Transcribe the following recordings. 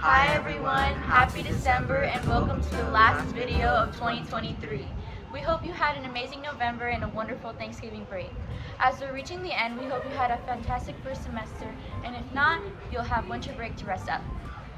Hi everyone, happy December and welcome to the last video of 2023. We hope you had an amazing November and a wonderful Thanksgiving break. As we're reaching the end, we hope you had a fantastic first semester, and if not, you'll have winter break to rest up.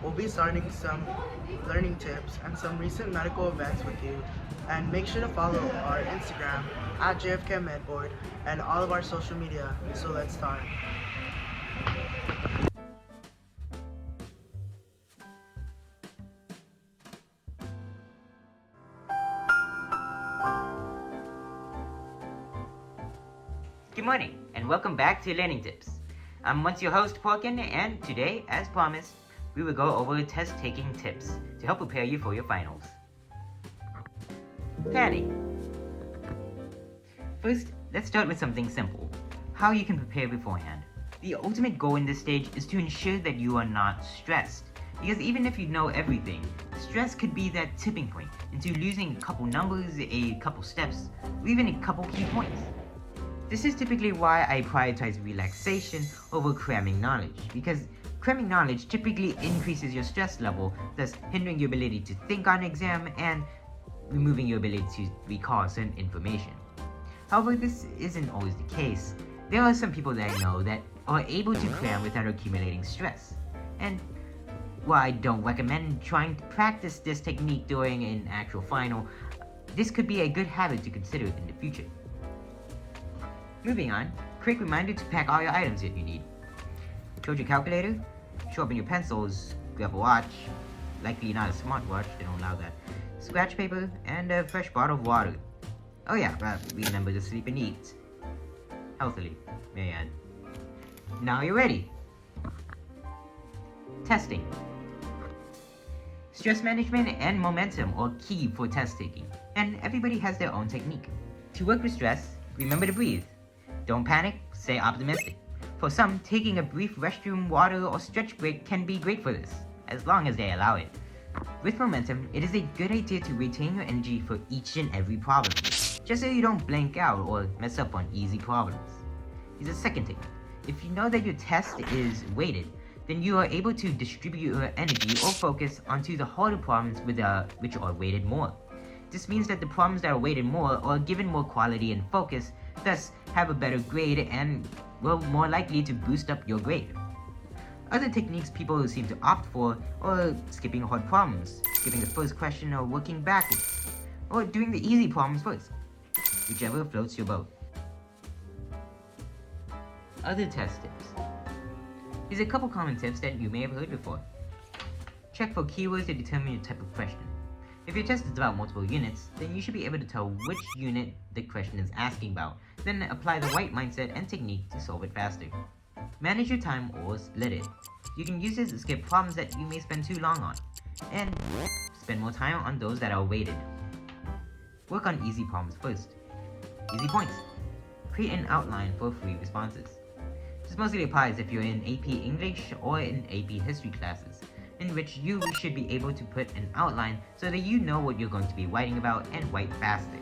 We'll be starting some learning tips and some recent medical events with you. And make sure to follow our Instagram at JFK Medboard and all of our social media. So let's start. Good morning, and welcome back to Learning Tips. I'm once your host, Porkin, and today, as promised, we will go over test-taking tips to help prepare you for your finals. Planning. First, let's start with something simple. How you can prepare beforehand. The ultimate goal in this stage is to ensure that you are not stressed. Because even if you know everything, stress could be that tipping point into losing a couple numbers, a couple steps, or even a couple key points. This is typically why I prioritize relaxation over cramming knowledge, because cramming knowledge typically increases your stress level, thus hindering your ability to think on exam and removing your ability to recall certain information. However, this isn't always the case. There are some people that I know that are able to cram without accumulating stress. And while I don't recommend trying to practice this technique during an actual final, this could be a good habit to consider in the future. Moving on, quick reminder to pack all your items that you need. Charge your calculator, sharpen your pencils, grab a watch, likely not a smartwatch, they don't allow that, scratch paper, and a fresh bottle of water. Oh yeah, remember to sleep and eat. Healthily, may I add. Now you're ready. Testing. Stress management and momentum are key for test taking, and everybody has their own technique. To work with stress, remember to breathe. Don't panic, stay optimistic. For some, taking a brief restroom, water, or stretch break can be great for this, as long as they allow it. With momentum, it is a good idea to retain your energy for each and every problem, just so you don't blank out or mess up on easy problems. Here's a second tip. If you know that your test is weighted, then you are able to distribute your energy or focus onto the harder problems which are weighted more. This means that the problems that are weighted more are given more quality and focus, thus have a better grade and will more likely to boost up your grade. Other techniques people seem to opt for are skipping hard problems, skipping the first question or working backwards, or doing the easy problems first, whichever floats your boat. Other test tips. Here's a couple common tips that you may have heard before. Check for keywords to determine your type of question. If your test is about multiple units, then you should be able to tell which unit the question is asking about, then apply the right mindset and technique to solve it faster. Manage your time or split it. You can use this to skip problems that you may spend too long on, and spend more time on those that are weighted. Work on easy problems first. Easy points. Create an outline for free responses. This mostly applies if you're in AP English or in AP History classes, in which you should be able to put an outline so that you know what you're going to be writing about and write faster.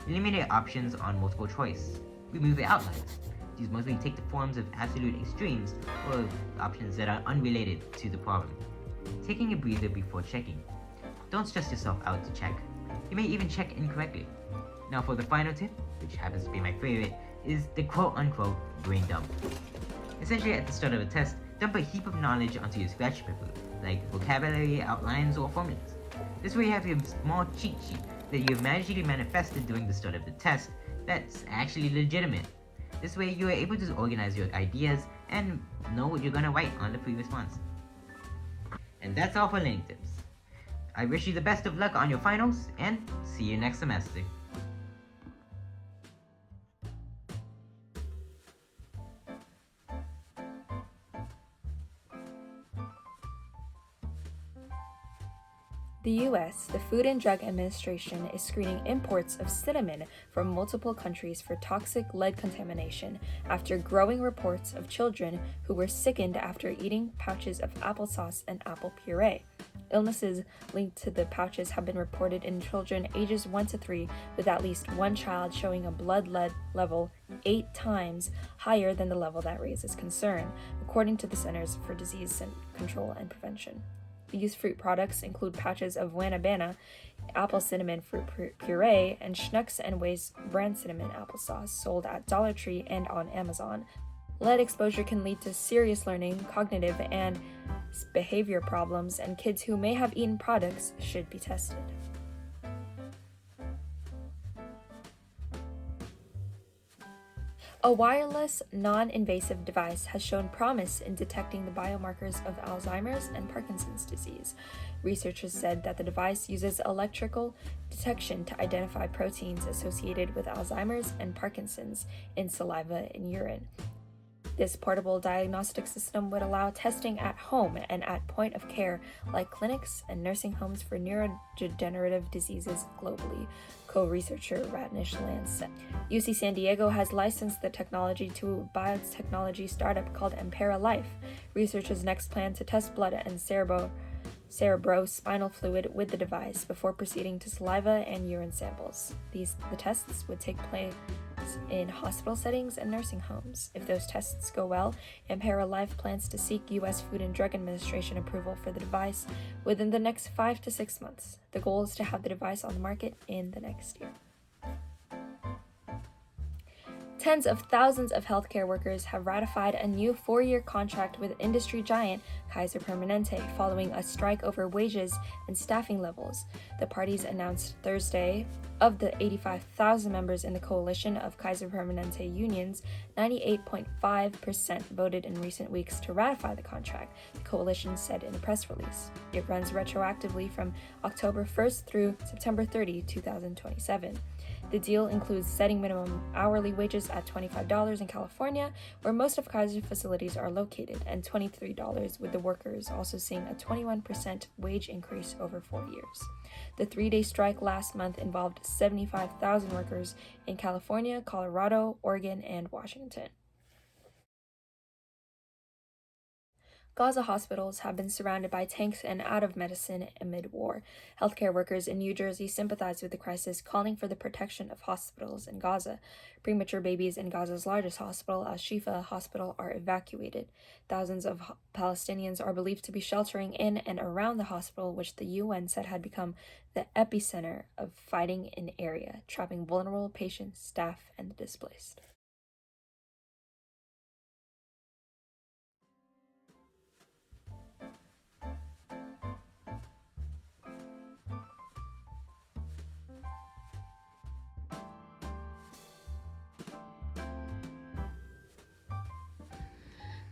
Eliminate options on multiple choice. Remove the outlines. These mostly take the forms of absolute extremes or options that are unrelated to the problem. Taking a breather before checking. Don't stress yourself out to check. You may even check incorrectly. Now for the final tip, which happens to be my favorite, is the quote-unquote brain dump. Essentially, at the start of a test, dump a heap of knowledge onto your scratch paper, like vocabulary, outlines, or formulas. This way you have your small cheat sheet that you've magically manifested during the start of the test that's actually legitimate. This way you are able to organize your ideas and know what you're going to write on the free response. And that's all for learning tips. I wish you the best of luck on your finals, and see you next semester. The U.S., the Food and Drug Administration, is screening imports of cinnamon from multiple countries for toxic lead contamination after growing reports of children who were sickened after eating pouches of applesauce and apple puree. Illnesses linked to the pouches have been reported in children ages 1 to 3, with at least one child showing a blood lead level 8 times higher than the level that raises concern, according to the Centers for Disease Control and Prevention. The used fruit products include patches of Buena apple cinnamon fruit puree and Schnucks and Ways brand cinnamon applesauce sold at Dollar Tree and on Amazon. Lead exposure can lead to serious learning, cognitive, and behavior problems, and kids who may have eaten products should be tested. A wireless, non-invasive device has shown promise in detecting the biomarkers of Alzheimer's and Parkinson's disease. Researchers said that the device uses electrical detection to identify proteins associated with Alzheimer's and Parkinson's in saliva and urine. This portable diagnostic system would allow testing at home and at point of care, like clinics and nursing homes for neurodegenerative diseases globally, co-researcher Ratnesh Land said. UC San Diego has licensed the technology to a biotechnology startup called Ampera Life. Researchers next plan to test blood and cerebrospinal fluid with the device before proceeding to saliva and urine samples. The tests would take place in hospital settings and nursing homes. If those tests go well, Ampera Life plans to seek U.S. Food and Drug Administration approval for the device within the next 5 to 6 months. The goal is to have the device on the market in the next year. Tens of thousands of healthcare workers have ratified a new 4-year contract with industry giant Kaiser Permanente following a strike over wages and staffing levels. The parties announced Thursday. Of the 85,000 members in the coalition of Kaiser Permanente unions, 98.5% voted in recent weeks to ratify the contract, the coalition said in a press release. It runs retroactively from October 1st through September 30, 2027. The deal includes setting minimum hourly wages at $25 in California, where most of Kaiser's facilities are located, and $23, with the workers also seeing a 21% wage increase over 4 years. The 3-day strike last month involved 75,000 workers in California, Colorado, Oregon, and Washington. Gaza hospitals have been surrounded by tanks and out of medicine amid war. Healthcare workers in New Jersey sympathize with the crisis, calling for the protection of hospitals in Gaza. Premature babies in Gaza's largest hospital, Al-Shifa Hospital, are evacuated. Thousands of Palestinians are believed to be sheltering in and around the hospital, which the UN said had become the epicenter of fighting in the area, trapping vulnerable patients, staff, and the displaced.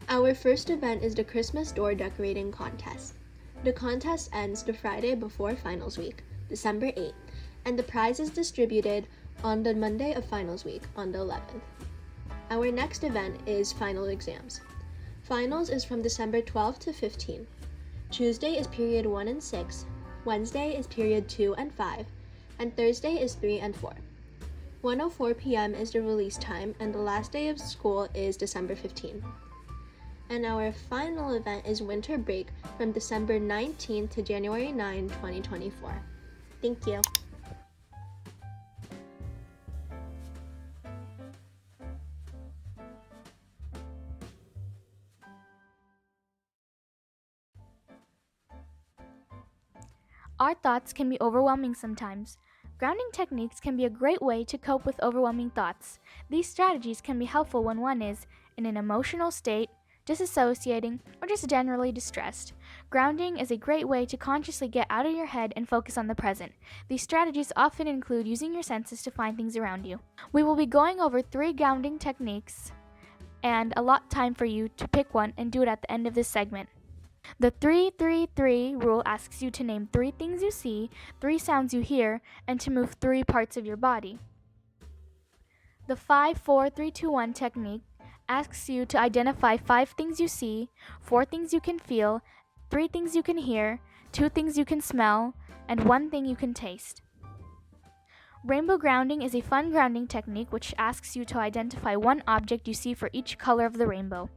Our first event is the Christmas door decorating contest. The contest ends the Friday before finals week, December 8th, and the prize is distributed on the Monday of finals week, on the 11th. Our next event is final exams. Finals is from December 12th to 15th. Tuesday is period 1 and 6, Wednesday is period 2 and 5, and Thursday is 3 and 4. 1:04 p.m. is the release time, and the last day of school is December 15th. And our final event is winter break from December 19th to January 9, 2024. Thank you. Our thoughts can be overwhelming sometimes. Grounding techniques can be a great way to cope with overwhelming thoughts. These strategies can be helpful when one is in an emotional state, disassociating, or just generally distressed. Grounding is a great way to consciously get out of your head and focus on the present. These strategies often include using your senses to find things around you. We will be going over 3 grounding techniques and allot time for you to pick one and do it at the end of this segment. The 3-3-3 rule asks you to name 3 things you see, 3 sounds you hear, and to move 3 parts of your body. The 5-4-3-2-1 technique asks you to identify 5 things you see, 4 things you can feel, 3 things you can hear, 2 things you can smell, and 1 thing you can taste. Rainbow grounding is a fun grounding technique which asks you to identify 1 object you see for each color of the rainbow.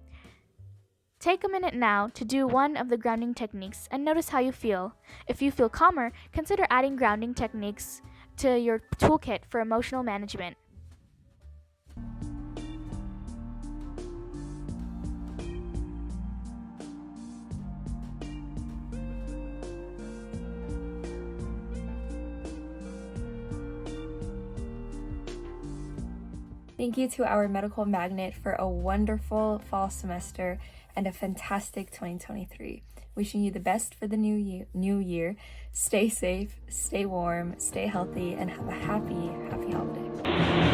Take a minute now to do one of the grounding techniques and notice how you feel. If you feel calmer, consider adding grounding techniques to your toolkit for emotional management. Thank you to our medical magnet for a wonderful fall semester and a fantastic 2023. Wishing you the best for the new year. Stay safe, stay warm, stay healthy, and have a happy holiday.